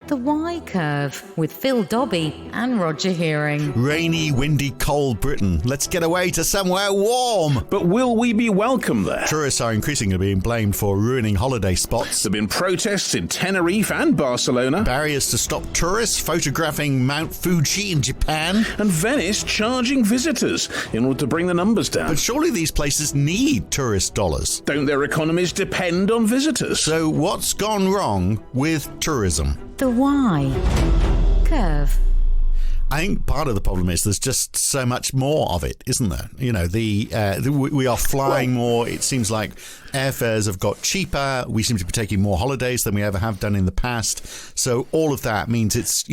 The Y Curve with Phil Dobby and Roger Hearing. Rainy, windy, cold Britain. Let's get away to somewhere warm. But will we be welcome there? Tourists are increasingly being blamed for ruining holiday spots. There have been protests in Tenerife and Barcelona. Barriers to stop tourists photographing Mount Fuji in Japan. And Venice charging visitors in order to bring the numbers down. But surely these places need tourist dollars. Don't their economies depend on visitors? So what's gone wrong with tourism? The Y Curve. I think part of the problem is there's just so much more of it, isn't there? You know, we are flying more. It seems like airfares have got cheaper. We seem to be taking more holidays than we ever have done in the past. So all of that means it's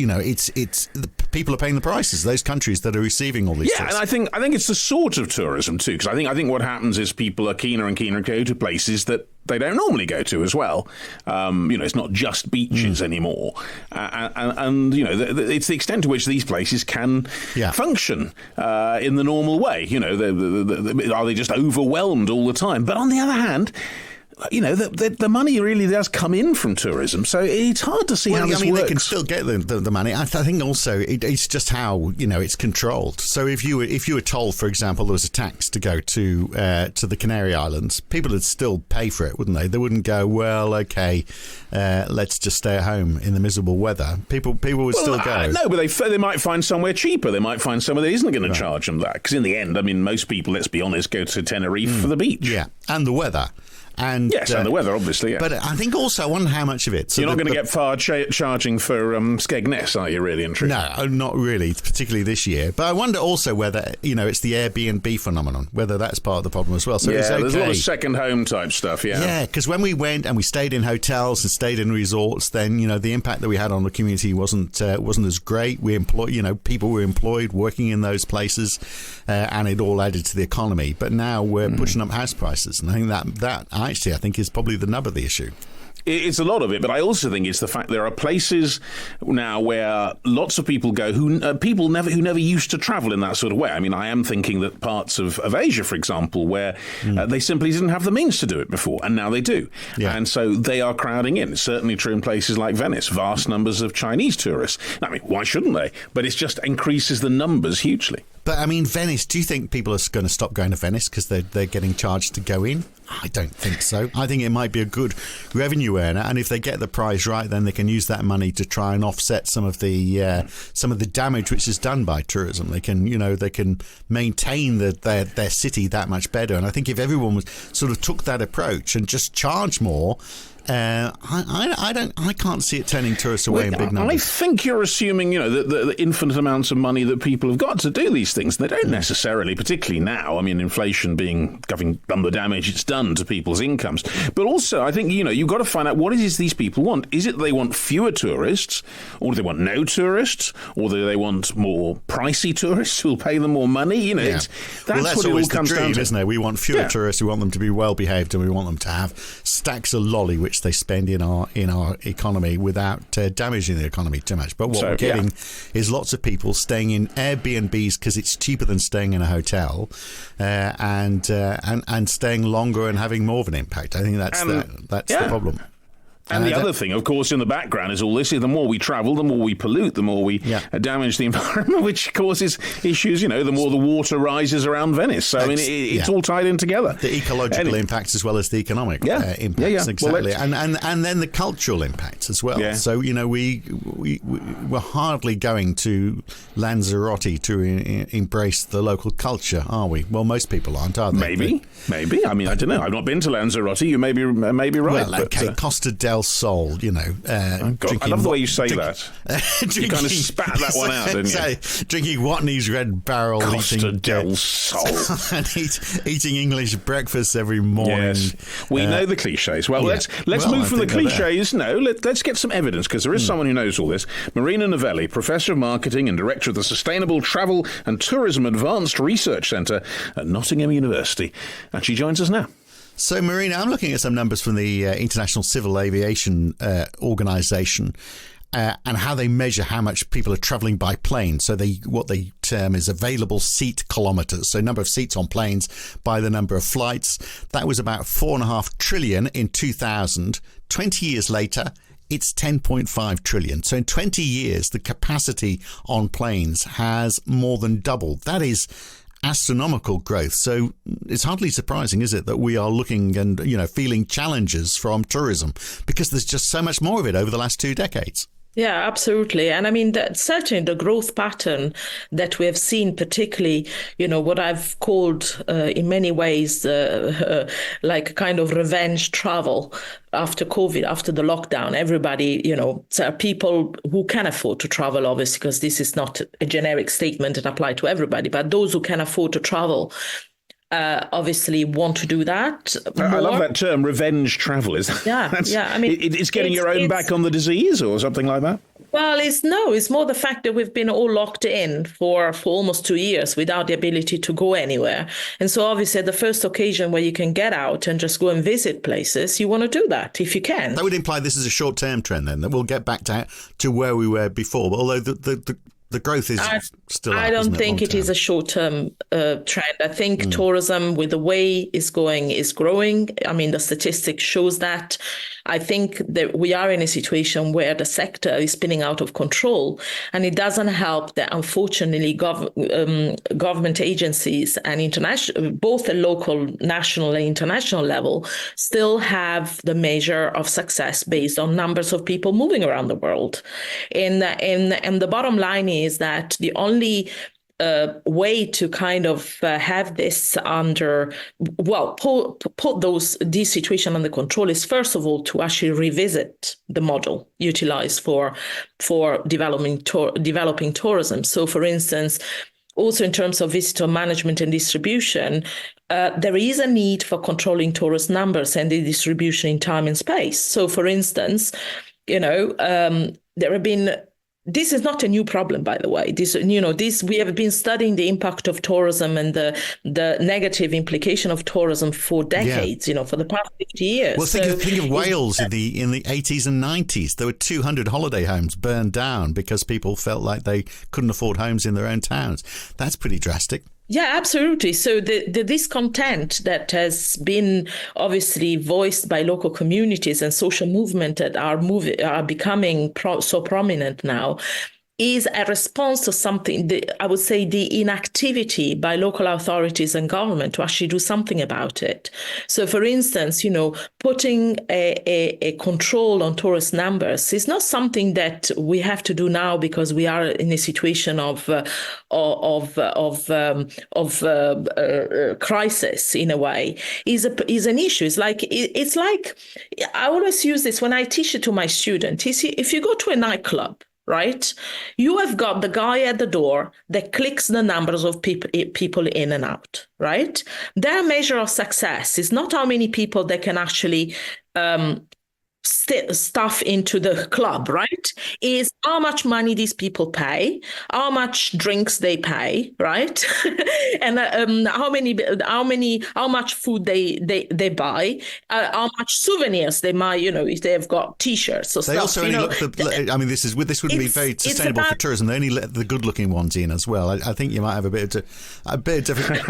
people are paying the prices. Those countries that are receiving all these. Yeah, tourists. and I think it's the sort of tourism too, because I think what happens is people are keener and keener to go to places that they don't normally go to as well. It's not just beaches anymore, and it's the extent to which these places can function in the normal way. Are they just overwhelmed all the time? But on the other hand, the money really does come in from tourism, so it's hard to see how this works. They can still get the money. I think also it's just how it's controlled. So if you were told, for example, there was a tax to go to the Canary Islands, people would still pay for it, wouldn't they? They wouldn't go, well, okay, let's just stay at home in the miserable weather. People would still go. No, but they might find somewhere cheaper. They might find somewhere that isn't going to charge them that. Because in the end, most people, let's be honest, go to Tenerife for the beach. Yeah, and the weather. And the weather, obviously. Yeah. But I think also I wonder how much of it. So you're not going to get far charging for Skegness, are you? Really and truly? No, not really, particularly this year. But I wonder also whether it's the Airbnb phenomenon, whether that's part of the problem as well. So it's okay. There's a lot of second home type stuff. Yeah, because when we went and we stayed in hotels and stayed in resorts, then the impact that we had on the community wasn't as great. We employed, people were employed working in those places, and it all added to the economy. But now we're pushing up house prices, and I think that actually, I think is probably the nub of the issue. It's a lot of it, but I also think it's the fact there are places now where lots of people go who never used to travel in that sort of way. I am thinking that parts of Asia, for example, where they simply didn't have the means to do it before, and now they do. Yeah. And so they are crowding in. It's certainly true in places like Venice, vast numbers of Chinese tourists. Why shouldn't they? But it just increases the numbers hugely. But Venice, do you think people are going to stop going to Venice because they're getting charged to go in? I don't think so. I think it might be a good revenue earner, and if they get the price right, then they can use that money to try and offset some of the damage which is done by tourism. They can maintain their city that much better. And I think if everyone took that approach and just charge more, I can't see it turning tourists away in big numbers. I think you're assuming, the infinite amounts of money that people have got to do these things. They don't necessarily, particularly now. Inflation having done the damage it's done to people's incomes. But also, I think, you've got to find out what it is these people want. Is it they want fewer tourists, or do they want no tourists, or do they want more pricey tourists who'll pay them more money? That's what it all comes down to, isn't it? We want fewer tourists. We want them to be well behaved, and we want them to have stacks of lolly which they spend in our economy without damaging the economy too much. But what we're getting is lots of people staying in Airbnbs because it's cheaper than staying in a hotel, and staying longer and having more of an impact. I think that's the problem. And the other thing, of course, in the background is all this: the more we travel, the more we pollute, the more we damage the environment, which causes issues. The more the water rises around Venice. So it's all tied in together. The ecological impacts as well as the economic impacts, exactly, and then the cultural impacts as well. Yeah. So we're hardly going to Lanzarote to embrace the local culture, are we? Well, most people aren't, are they? Maybe. I don't know. I've not been to Lanzarote. You may be right. Well, okay, Costa del Sol, I love the way you say that. You kind of spat that one out, didn't you? Drinking Watney's Red Barrel, Costa del Sol, and eating English breakfast every morning. Yes, we know the cliches. Well, let's move from the cliches. No, let's get some evidence, because there is someone who knows all this. Marina Novelli, Professor of Marketing and Director of the Sustainable Travel and Tourism Advanced Research Centre at Nottingham University, and she joins us now. So, Marina, I'm looking at some numbers from the International Civil Aviation Organisation and how they measure how much people are travelling by plane. So what they term is available seat kilometres. So number of seats on planes by the number of flights. That was about 4.5 trillion in 2000. 20 years later, it's 10.5 trillion. So in 20 years, the capacity on planes has more than doubled. That is astronomical growth. So it's hardly surprising, is it, that we are looking and, feeling challenges from tourism because there's just so much more of it over the last 2 decades. Yeah, absolutely. And I mean, certainly the growth pattern that we have seen, particularly, what I've called in many ways like kind of revenge travel after COVID, after the lockdown. Everybody, there are people who can afford to travel, obviously, because this is not a generic statement that applies to everybody, but those who can afford to travel obviously want to do that more. I love that term, revenge travel. Yeah. I mean, it's getting your own back on the disease or something like that? Well, it's more the fact that we've been all locked in for almost 2 years without the ability to go anywhere. And so obviously at the first occasion where you can get out and just go and visit places, you want to do that if you can. That would imply this is a short-term trend then, that we'll get back to where we were before. But although the growth is still up, I don't think it is a short-term trend. I think tourism, with the way it's going, is growing. I mean, the statistics shows that. I think that we are in a situation where the sector is spinning out of control, and it doesn't help that, unfortunately, government agencies and international, both the local, national, and international level, still have the measure of success based on numbers of people moving around the world. And the bottom line is that the only way to kind of have this put this situation under control is, first of all, to actually revisit the model utilized for developing tourism. So, for instance, also in terms of visitor management and distribution, there is a need for controlling tourist numbers and the distribution in time and space. So, for instance, there have been. This is not a new problem, by the way. We have been studying the impact of tourism and the negative implication of tourism for decades. For the past 50 years. Well, think of Wales in the 80s and 90s. There were 200 holiday homes burned down because people felt like they couldn't afford homes in their own towns. That's pretty drastic. Yeah, absolutely. So the discontent that has been obviously voiced by local communities and social movement that are becoming so prominent now is a response to something, I would say, the inactivity by local authorities and government to actually do something about it. So, for instance, putting a control on tourist numbers is not something that we have to do now because we are in a situation of crisis in a way. Is an issue. It's like I always use this when I teach it to my students. If you go to a nightclub, right? You have got the guy at the door that clicks the numbers of people in and out, right? Their measure of success is not how many people they can actually stuff into the club, right? Is how much money these people pay, how much drinks they pay, right? And how much food they buy, how much souvenirs they might, if they have got T-shirts or they stuff. Also only let this wouldn't be very sustainable for tourism. They only let the good-looking ones in as well. I think you might have a bit of different.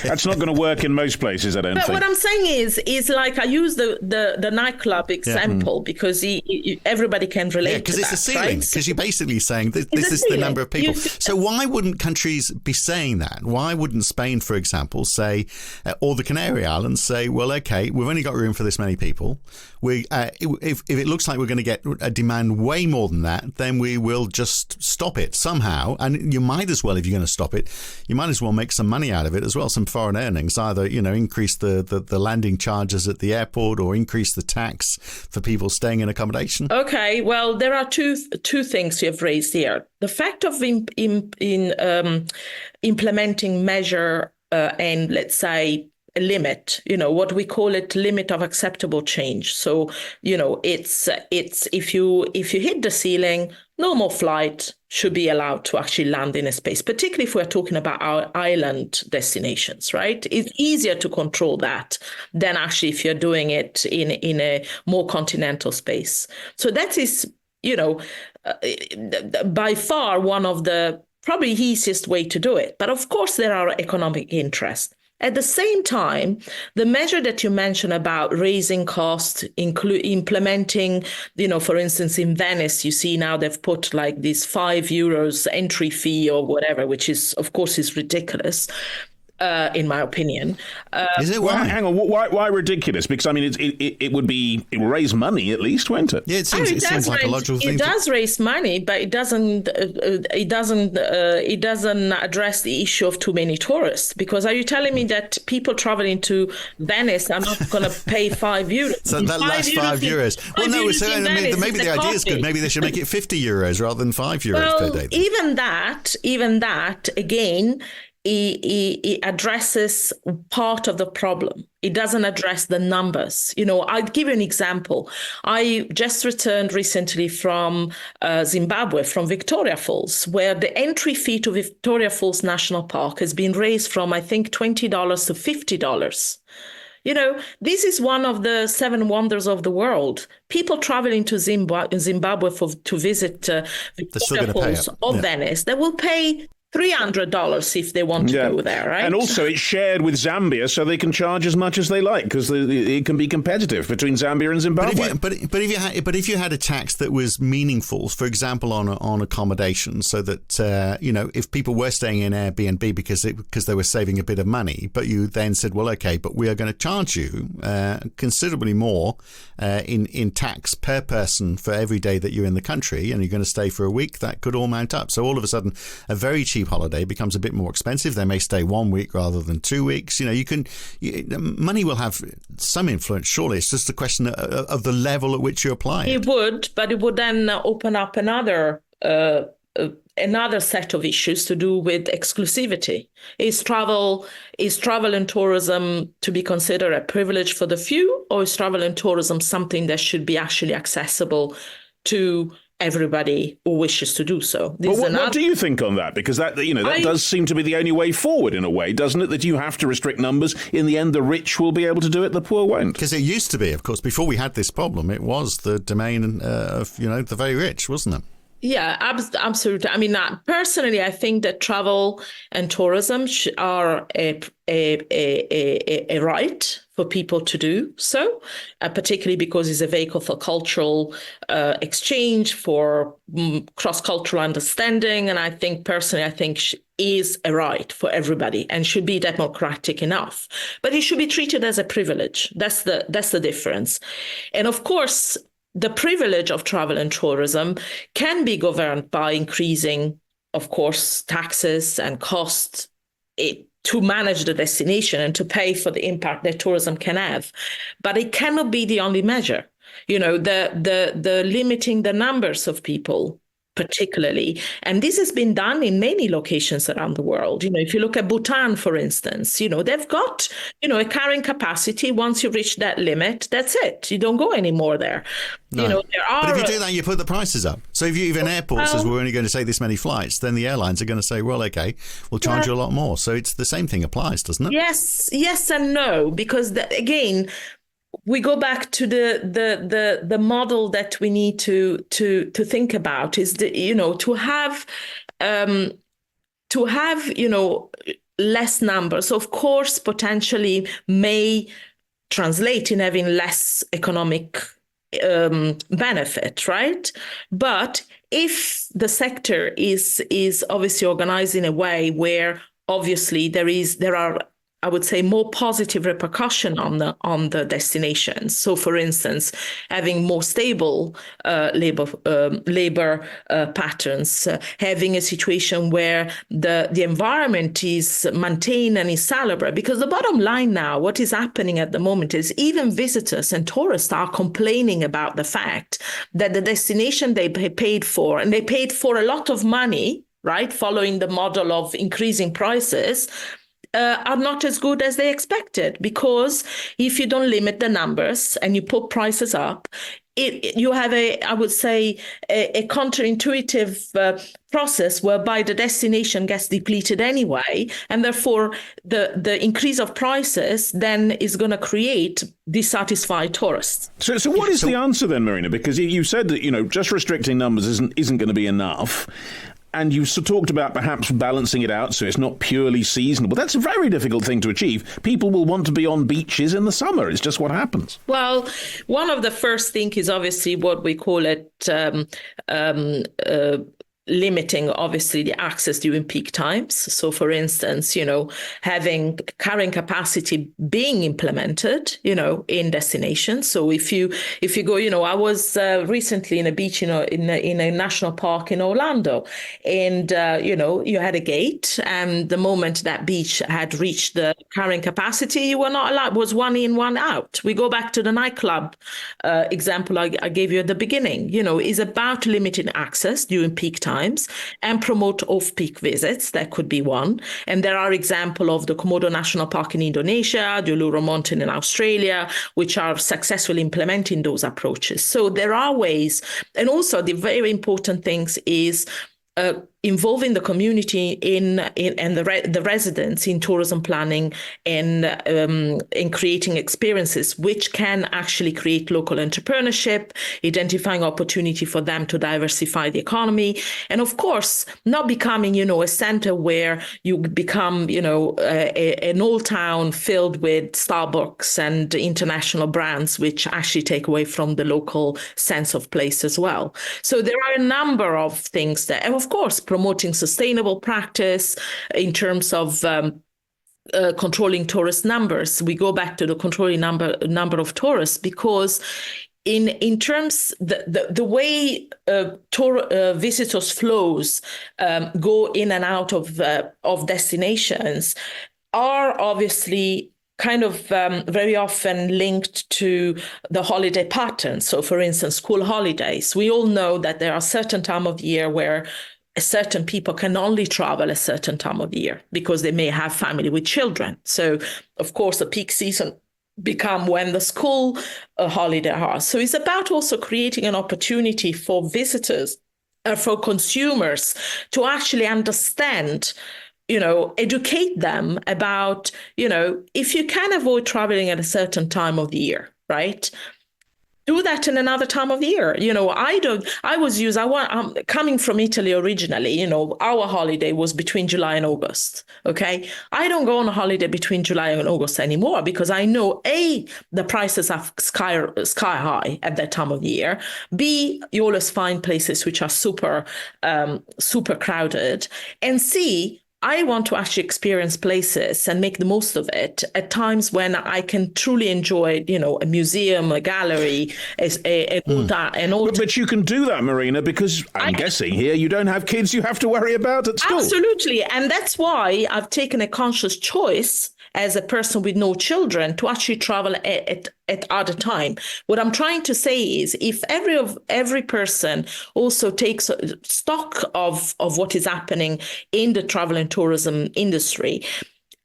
That's not going to work in most places, I don't think. But what I'm saying is like I use the nightclub example because everybody can relate to that. Because it's a ceiling. Because you're basically saying this is the number of people. So why wouldn't countries be saying that? Why wouldn't Spain, for example, say, or the Canary Islands say, well, okay, we've only got room for this many people. If it looks like we're going to get a demand way more than that, then we will just stop it somehow. And you might as well, if you're going to stop it, you might as well make some money out of it as well, some foreign earnings. Either increase the landing charges at the airport or increase the tax for people staying in accommodation. Okay, well, there are two things you have raised here. The fact of implementing measure and, let's say, a limit, what we call it, limit of acceptable change. So, it's if you hit the ceiling, no more flight should be allowed to actually land in a space, particularly if we're talking about our island destinations, right? It's easier to control that than actually if you're doing it in a more continental space. So that is, by far one of the probably easiest way to do it. But of course, there are economic interests. At the same time, the measure that you mentioned about raising costs, implementing, for instance, in Venice, you see now they've put like this €5 entry fee or whatever, which is, of course, is ridiculous. In my opinion. Is it? Well, Why? hang on. Why ridiculous? Because I mean, it will raise money at least, won't it? Yeah, it seems like a logical thing. It does raise money, but it doesn't address the issue of too many tourists. Because are you telling me that people traveling to Venice are not going to pay €5? So that last €5. Well, no, maybe the idea is good. Maybe they should make it €50 rather than €5 per day. Even that, again. It addresses part of the problem. It doesn't address the numbers. I'll give you an example. I just returned recently from Zimbabwe, from Victoria Falls, where the entry fee to Victoria Falls National Park has been raised from, I think, $20 to $50. This is one of the 7 wonders of the world. People traveling to Zimbabwe to visit Victoria Falls or Venice, they will pay $300 if they want to go there, right? And also it's shared with Zambia, so they can charge as much as they like, because it can be competitive between Zambia and Zimbabwe. But if you had a tax that was meaningful, for example, on accommodation, so that if people were staying in Airbnb because they were saving a bit of money, but you then said, well, okay, but we are going to charge you considerably more in tax per person for every day that you're in the country, and you're going to stay for a week, that could all mount up. So all of a sudden, a very cheap holiday becomes a bit more expensive. They may stay 1 week rather than 2 weeks. Money will have some influence, surely. It's just a question of the level at which you apply it. It would, but it would then open up another set of issues to do with exclusivity. Is travel and tourism to be considered a privilege for the few, or is travel and tourism something that should be actually accessible to everybody who wishes to do so? What do you think on that? Because that does seem to be the only way forward in a way, doesn't it? That you have to restrict numbers. In the end, the rich will be able to do it, the poor won't. Because it used to be, of course, before we had this problem, it was the domain of the very rich, wasn't it? Yeah, absolutely. I mean, personally, I think that travel and tourism are a right for people to do so, particularly because it's a vehicle for cultural exchange, for cross-cultural understanding. And I think is a right for everybody and should be democratic enough. But it should be treated as a privilege. That's the difference. And of course, the privilege of travel and tourism can be governed by increasing, of course, taxes and costs to manage the destination and to pay for the impact that tourism can have. But it cannot be the only measure. The limiting the numbers of people, particularly. And this has been done in many locations around the world. If you look at Bhutan, for instance, they've got, a carrying capacity. Once you reach that limit, that's it. You don't go anymore there. No. But if you do that, you put the prices up. So if an airport says we're only going to take this many flights, then the airlines are going to say, well, okay, we'll charge you a lot more. So it's the same thing applies, doesn't it? Yes and no, because again, we go back to the model that we need to think about is to have less numbers, of course, potentially may translate in having less economic benefit, right? But if the sector is obviously organized in a way where obviously there are, I would say, more positive repercussion on the destinations. So, for instance, having more stable labor patterns, having a situation where the environment is maintained and is salable. Because the bottom line now, what is happening at the moment is even visitors and tourists are complaining about the fact that the destination they paid for, and they paid for a lot of money, right, following the model of increasing prices, are not as good as they expected, because if you don't limit the numbers and you put prices up, you have a counterintuitive process whereby the destination gets depleted anyway, and therefore the increase of prices then is going to create dissatisfied tourists. So what is the answer then, Marina? Because you said that just restricting numbers isn't going to be enough. And you talked about perhaps balancing it out so it's not purely seasonal. But that's a very difficult thing to achieve. People will want to be on beaches in the summer. It's just what happens. Well, one of the first things is obviously what we call it limiting, obviously, the access during peak times. So, for instance, having carrying capacity being implemented, in destinations. So if you go, I was recently in a beach, in a national park in Orlando, and you had a gate, and the moment that beach had reached the carrying capacity, you were not allowed. It was one in, one out. We go back to the nightclub example I gave you at the beginning. Is about limiting access during peak times and promote off-peak visits. That could be one. And there are examples of the Komodo National Park in Indonesia, the Uluru Mountain in Australia, which are successfully implementing those approaches. So there are ways. And also the very important things is involving the community and the residents in tourism planning and in creating experiences which can actually create local entrepreneurship, identifying opportunity for them to diversify the economy, and of course not becoming a center where you become an old town filled with Starbucks and international brands which actually take away from the local sense of place as well. So there are a number of things that, and of course promoting sustainable practice in terms of controlling tourist numbers. We go back to the controlling number of tourists because in terms the way visitors flows go in and out of destinations are obviously kind of very often linked to the holiday pattern. So, for instance, school holidays. We all know that there are certain time of year where certain people can only travel a certain time of year because they may have family with children. So, of course, the peak season become when the school holiday are. So it's about also creating an opportunity for visitors, for consumers to actually understand, educate them about, if you can avoid traveling at a certain time of the year, right? Do that in another time of the year. I'm coming from Italy originally, our holiday was between July and August. Okay. I don't go on a holiday between July and August anymore because I know the prices are sky high at that time of the year. B, you always find places which are super crowded. And C, I want to actually experience places and make the most of it at times when I can truly enjoy, a museum, a gallery, But you can do that, Marina, because I'm guessing here you don't have kids you have to worry about at school. Absolutely. And that's why I've taken a conscious choice as a person with no children to actually travel at other time. What I'm trying to say is if every person also takes stock of what is happening in the travel and tourism industry,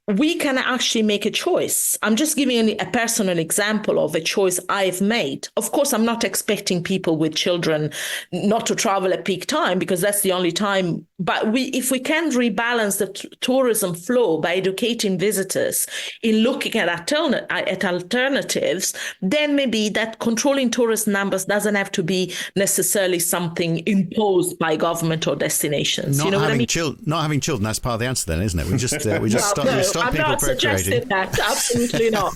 we can actually make a choice. I'm just giving a personal example of a choice I've made. Of course, I'm not expecting people with children not to travel at peak time because that's the only time. But if we can rebalance the tourism flow by educating visitors in looking at alternatives, then maybe that controlling tourist numbers doesn't have to be necessarily something imposed by government or destinations. Not having children, that's part of the answer then, isn't it? We just stop I'm people not suggesting that. Absolutely not.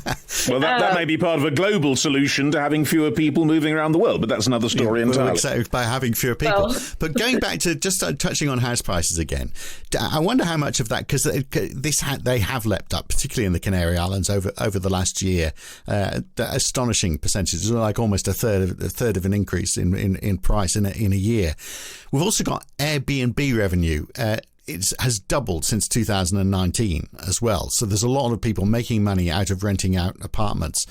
Well, that may be part of a global solution to having fewer people moving around the world, but that's another story entirely. Exactly, by having fewer people. But going back to just touching on house prices again, I wonder how much of that, because they have leapt up, particularly in the Canary Islands over the last year. Astonishing percentages, like almost a third of an increase in price in a year. We've also got Airbnb revenue. It has doubled since 2019 as well. So there's a lot of people making money out of renting out apartments.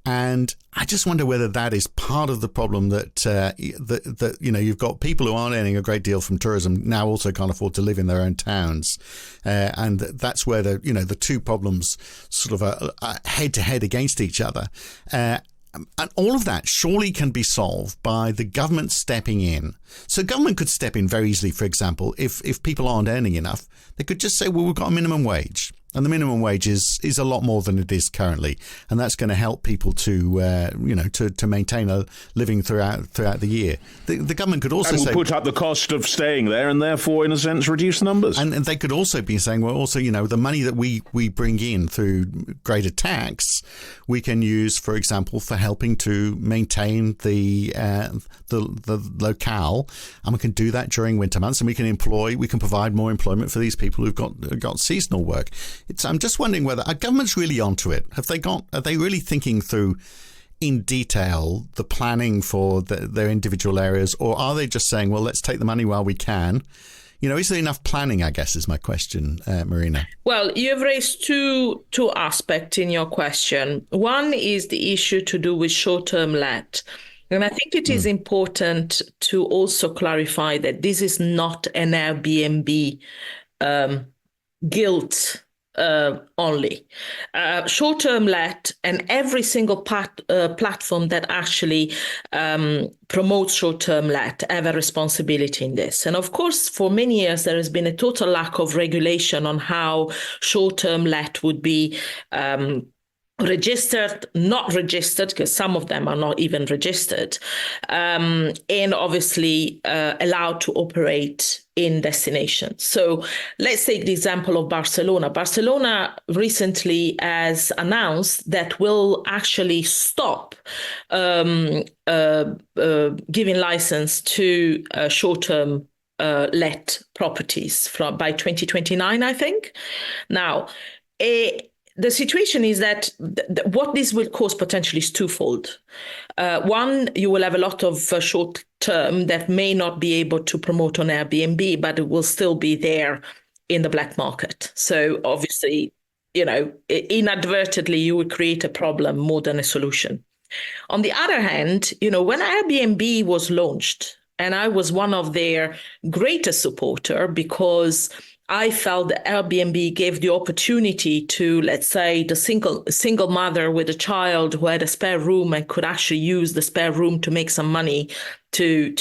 And I just wonder whether that is part of the problem that you've got people who aren't earning a great deal from tourism now also can't afford to live in their own towns. And that's where the two problems sort of are head to head against each other. And all of that surely can be solved by the government stepping in. So government could step in very easily, for example, if people aren't earning enough, they could just say, well, we've got a minimum wage. And the minimum wage is a lot more than it is currently, and that's going to help people to to maintain a living throughout the year. The government could also say, put up the cost of staying there, and therefore, in a sense, reduce numbers. And they could also be saying, well, also the money that we bring in through greater tax, we can use, for example, for helping to maintain the locale, and we can do that during winter months, and we can provide more employment for these people who've got seasonal work. I'm just wondering whether our government's really onto it. Are they really thinking through in detail the planning for their individual areas, or are they just saying, well, let's take the money while we can? Is there enough planning, I guess, is my question, Marina? Well, you've raised two aspects in your question. One is the issue to do with short-term let. And I think it is important to also clarify that this is not an Airbnb guilt only. Short-term let and every single platform that actually promotes short-term let have a responsibility in this. And of course, for many years, there has been a total lack of regulation on how short-term let would be registered, not registered, because some of them are not even registered, and obviously allowed to operate in destinations. So let's take the example of Barcelona. Barcelona recently has announced that will actually stop giving license to short-term let properties by 2029, I think. Now, the situation is that what this will cause potentially is twofold. One, you will have a lot of short term that may not be able to promote on Airbnb, but it will still be there in the black market. So obviously, inadvertently, you would create a problem more than a solution. On the other hand, when Airbnb was launched, and I was one of their greatest supporter because I felt that Airbnb gave the opportunity to, let's say, the single mother with a child who had a spare room and could actually use the spare room to make some money to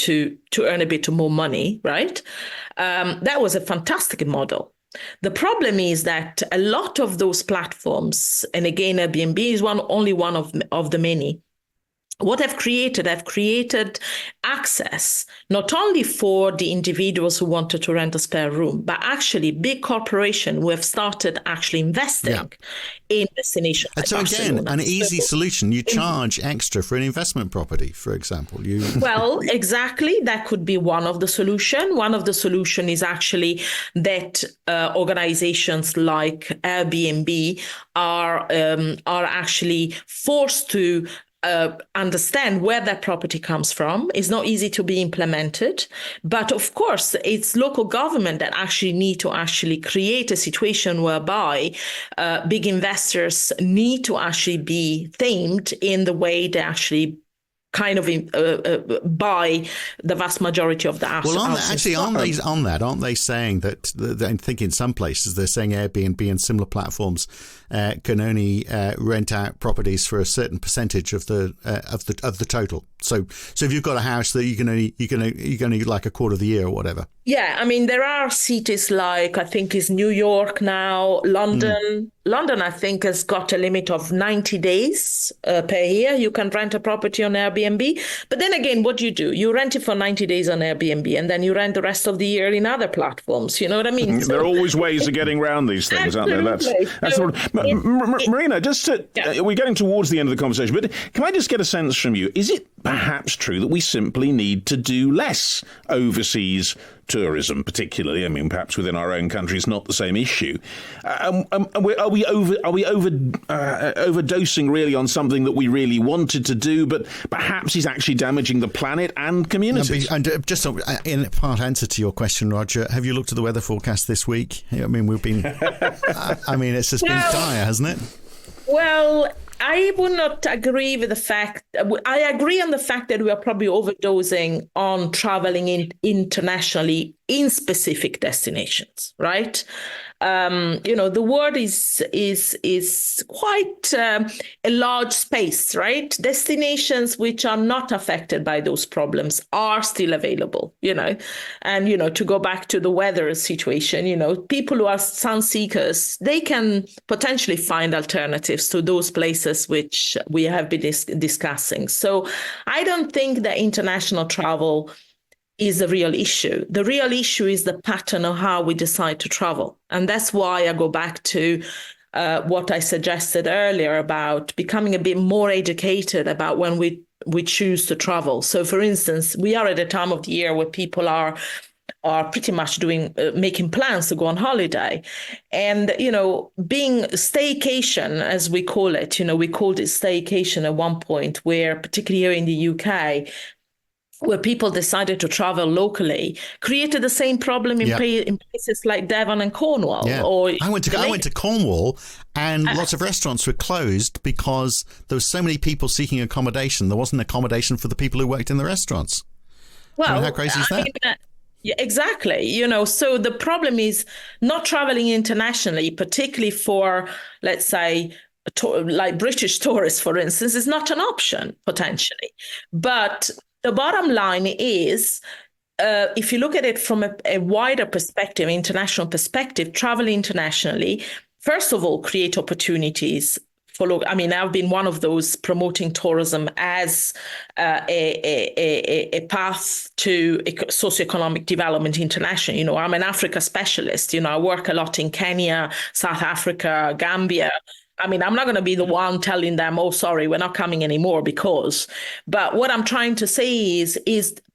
earn a bit more money, right? That was a fantastic model. The problem is that a lot of those platforms, and again, Airbnb is only one of the many, what I've created access not only for the individuals who wanted to rent a spare room, but actually big corporations who have started actually investing in destinations. And so again, an easy solution. You charge extra for an investment property, for example. Well, exactly. That could be one of the solutions. One of the solutions is actually that organizations like Airbnb are actually forced to understand where that property comes from. It's not easy to be implemented, but of course it's local government that actually need to actually create a situation whereby big investors need to actually be themed in the way they actually kind of buy the vast majority of the assets. Well, aren't they saying that I think in some places they're saying Airbnb and similar platforms can only rent out properties for a certain percentage of the total. So if you've got a house that you can only like a quarter of the year or whatever. Yeah, I mean there are cities like I think is New York now, London. London, I think, has got a limit of 90 days per year. You can rent a property on Airbnb. But then again, what do? You rent it for 90 days on Airbnb and then you rent the rest of the year in other platforms. You know what I mean? There are always ways of getting around these things, aren't there? That's Marina, we're getting towards the end of the conversation, but can I just get a sense from you? Is it perhaps true that we simply need to do less overseas tourism, particularly? I mean, perhaps within our own country, it's not the same issue. Are we overdosing really on something that we really wanted to do, but perhaps is actually damaging the planet and communities? And just in part answer to your question, Roger, have you looked at the weather forecast this week? I mean, we've been. I mean, it's just been dire, hasn't it? Well, I would not agree with the fact. I agree on the fact that we are probably overdosing on traveling internationally in specific destinations, right? The world is quite a large space, right? Destinations which are not affected by those problems are still available, and, to go back to the weather situation, people who are sun seekers, they can potentially find alternatives to those places which we have been discussing. So I don't think that international travel is the real issue. The real issue is the pattern of how we decide to travel. And that's why I go back to what I suggested earlier about becoming a bit more educated about when we choose to travel. So, for instance, we are at a time of the year where people are pretty much making plans to go on holiday. And, being staycation, as we call it, we called it staycation at one point, where particularly here in the UK, where people decided to travel locally, created the same problem in places like Devon and Cornwall. Yeah. Or I went to Cornwall, and lots of restaurants were closed because there were so many people seeking accommodation. There wasn't accommodation for the people who worked in the restaurants. Well, how crazy is that? Yeah, exactly. So the problem is not traveling internationally, particularly for, let's say, like British tourists, for instance, is not an option potentially. But the bottom line is, if you look at it from a wider perspective, international perspective, travel internationally, first of all, create opportunities. I've been one of those promoting tourism as a path to socioeconomic development internationally. I'm an Africa specialist. I work a lot in Kenya, South Africa, Gambia. I'm not going to be the one telling them, oh, sorry, we're not coming anymore but what I'm trying to say is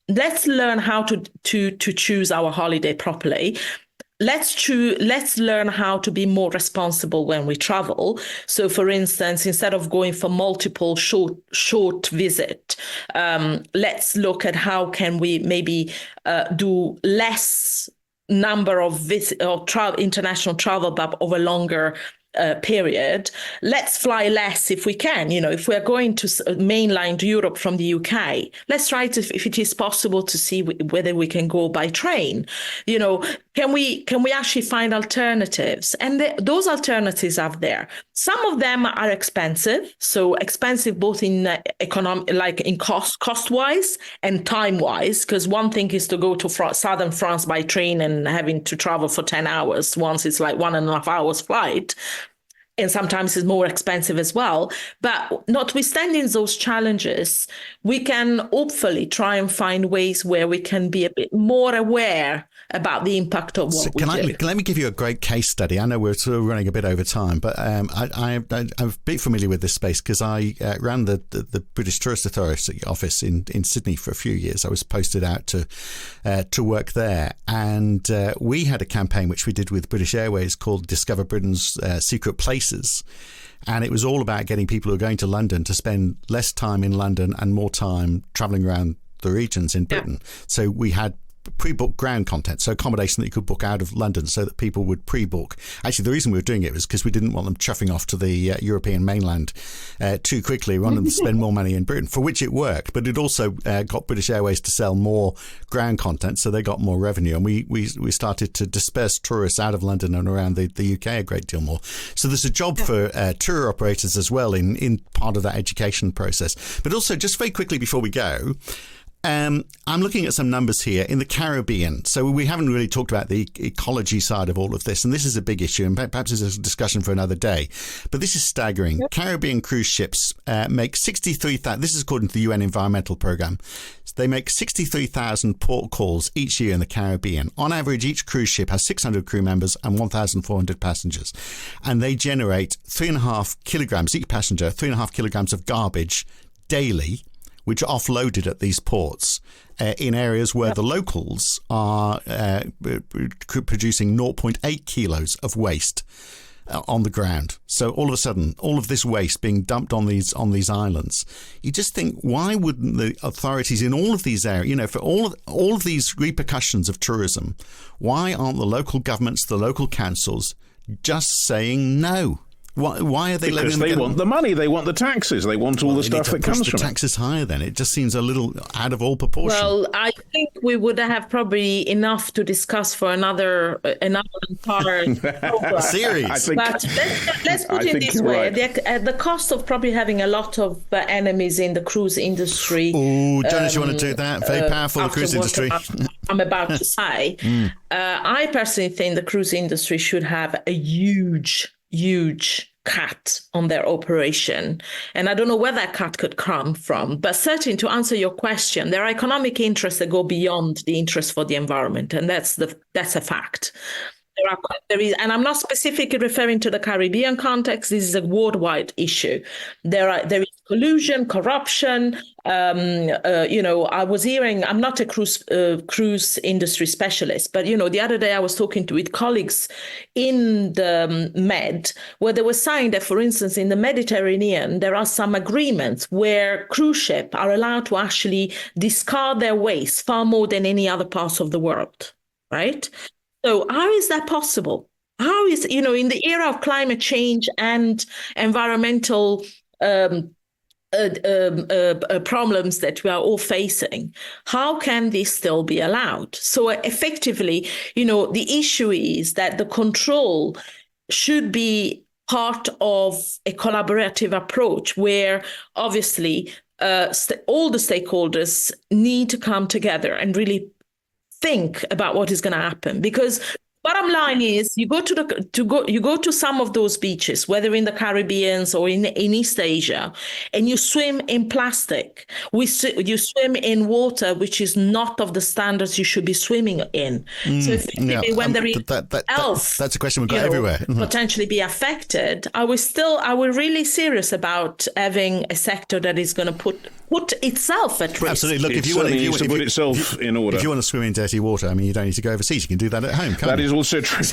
let's learn how to choose our holiday properly. Let's learn how to be more responsible when we travel. So, for instance, instead of going for multiple short visit, let's look at how can we maybe do less number of international travel, but over longer period. Let's fly less if we can. If we're going to mainland Europe from the UK, let's try to, if it is possible, to see whether we can go by train. Can we actually find alternatives? And those alternatives are there. Some of them are expensive, so expensive both in in cost wise and time wise. Because one thing is to go to southern France by train and having to travel for 10 hours. Once it's like 1.5 hours flight. And sometimes it's more expensive as well. But notwithstanding those challenges, we can hopefully try and find ways where we can be a bit more aware about the impact of what we do. Let me give you a great case study. I know we're sort of running a bit over time, but I'm a bit familiar with this space because I ran the British Tourist Authority office in Sydney for a few years. I was posted out to work there, and we had a campaign which we did with British Airways called Discover Britain's Secret Places. And it was all about getting people who are going to London to spend less time in London and more time travelling around the regions in Britain. Yeah. So we had pre-booked ground content, so accommodation that you could book out of London so that people would pre-book. Actually, the reason we were doing it was because we didn't want them chuffing off to the European mainland too quickly. We wanted them to spend more money in Britain, for which it worked, but it also got British Airways to sell more ground content, so they got more revenue, and we started to disperse tourists out of London and around the UK a great deal more. So there's a job for tour operators as well in part of that education process. But also, just very quickly before we go, I'm looking at some numbers here in the Caribbean. So we haven't really talked about the ecology side of all of this, and this is a big issue, and perhaps it's a discussion for another day. But this is staggering. Yep. Caribbean cruise ships make 63,000. This is according to the UN Environmental Programme. They make 63,000 port calls each year in the Caribbean. On average, each cruise ship has 600 crew members and 1,400 passengers, and they generate 3.5 kilograms each passenger, 3.5 kilograms of garbage daily, which are offloaded at these ports in areas where the locals are producing 0.8 kilos of waste on the ground. So all of a sudden, all of this waste being dumped on these islands, you just think, why wouldn't the authorities in all of these areas, for all of these repercussions of tourism, why aren't the local governments, the local councils, just saying no? Why are they letting Because them they want the money, they want the taxes, they want all the stuff that comes from the it. taxes higher then? It just seems a little out of all proportion. Well, I think we would have probably enough to discuss for another entire program. Series. But let's put it this way. Right. At the cost of probably having a lot of enemies in the cruise industry. Oh, Jonas, you want to do that? Very powerful, the cruise industry. I'm about to say. I personally think the cruise industry should have a huge cut on their operation. And I don't know where that cut could come from, but certainly to answer your question, there are economic interests that go beyond the interest for the environment. And that's a fact. There is, and I'm not specifically referring to the Caribbean context. This is a worldwide issue. There is collusion, corruption. I was hearing. I'm not a cruise industry specialist, but the other day I was talking with colleagues in the Med, where they were saying that, for instance, in the Mediterranean, there are some agreements where cruise ships are allowed to actually discard their waste far more than any other parts of the world, right? So how is that possible? How is, in the era of climate change and environmental problems that we are all facing, how can this still be allowed? So effectively, the issue is that the control should be part of a collaborative approach where obviously all the stakeholders need to come together and really think about what is going to happen, because bottom line is you go to some of those beaches, whether in the Caribbean or in East Asia, and you swim in plastic. You swim in water which is not of the standards you should be swimming in. So effectively, when there is that's a question we've got everywhere. Potentially be affected. I was really serious about having a sector that is going to put itself at risk. Absolutely. Look, if you want to put itself in order. If you want to swim in dirty water, you don't need to go overseas. You can do that at home, can't you? That is also true.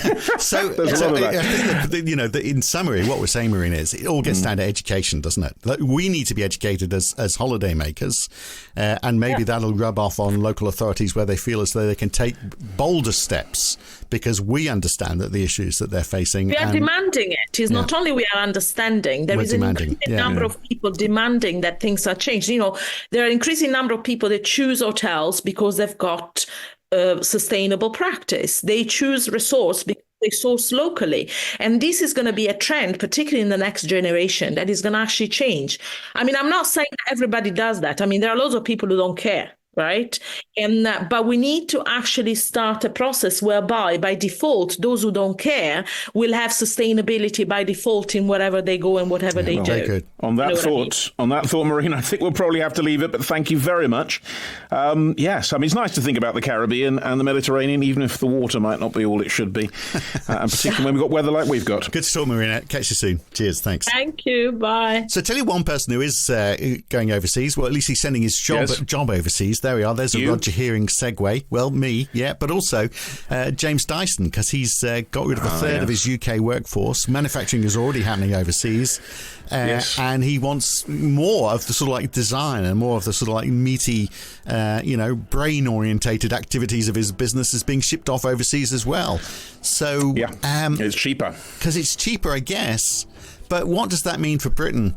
So there's a lot of that. I think in summary, what we're saying, Marina, is it all gets down to education, doesn't it? Like, we need to be educated as holidaymakers, and maybe that'll rub off on local authorities where they feel as though they can take bolder steps because we understand that the issues that they're facing. We are demanding it. It's not only we are understanding. There is an increasing number of people demanding that things are changed. There are an increasing number of people that choose hotels because they've got sustainable practice. They choose resource because they source locally. And this is going to be a trend, particularly in the next generation, that is going to actually change. I'm not saying that everybody does that. There are lots of people who don't care. Right. And but we need to actually start a process whereby by default, those who don't care will have sustainability by default in wherever they go and whatever they do. Very good. On that thought, Marina, I think we'll probably have to leave it. But thank you very much. Yes, it's nice to think about the Caribbean and the Mediterranean, even if the water might not be all it should be, and particularly when we've got weather like we've got. Good to talk, Marina. Catch you soon. Cheers. Thanks. Thank you. Bye. So tell you one person who is going overseas. Well, at least he's sending his job overseas. There we are. There's a Roger Hearing segue. Well, me, but also James Dyson, because he's got rid of a third of his UK workforce. Manufacturing is already happening overseas. And he wants more of the sort of like design and more of the sort of like meaty, brain-orientated activities of his business is being shipped off overseas as well. So it's cheaper. Because it's cheaper, I guess. But what does that mean for Britain?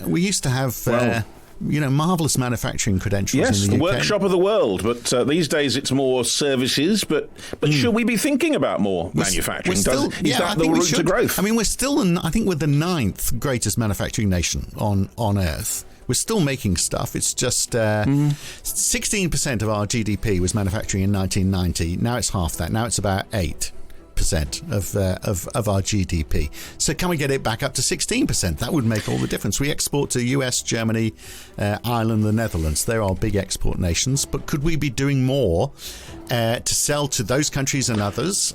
We used to have... marvellous manufacturing credentials in the UK. Yes, the workshop of the world, but these days it's more services, but should we be thinking about more manufacturing? Is that the route to growth? We're still, I think we're the 9th greatest manufacturing nation on Earth. We're still making stuff. It's just 16% of our GDP was manufacturing in 1990. Now it's half that. Now it's about 8%. Of our GDP. So can we get it back up to 16%? That would make all the difference. We export to US, Germany, Ireland, the Netherlands. They're our big export nations. But could we be doing more to sell to those countries and others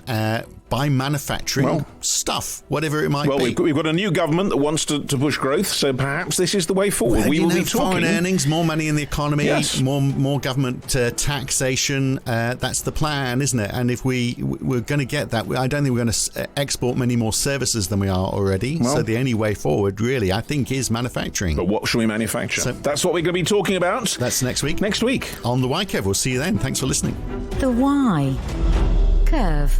by manufacturing stuff, whatever it might be? We've got a new government that wants to push growth, so perhaps this is the way forward. Well, we will be talking foreign earnings, more money in the economy, more government taxation. That's the plan, isn't it? And if we're going to get that, I don't think we're going to export many more services than we are already. So the only way forward, really, I think, is manufacturing. But what should we manufacture? So that's what we're going to be talking about. That's next week. Next week on the Why Curve. We'll see you then. Thanks for listening. The Why Curve.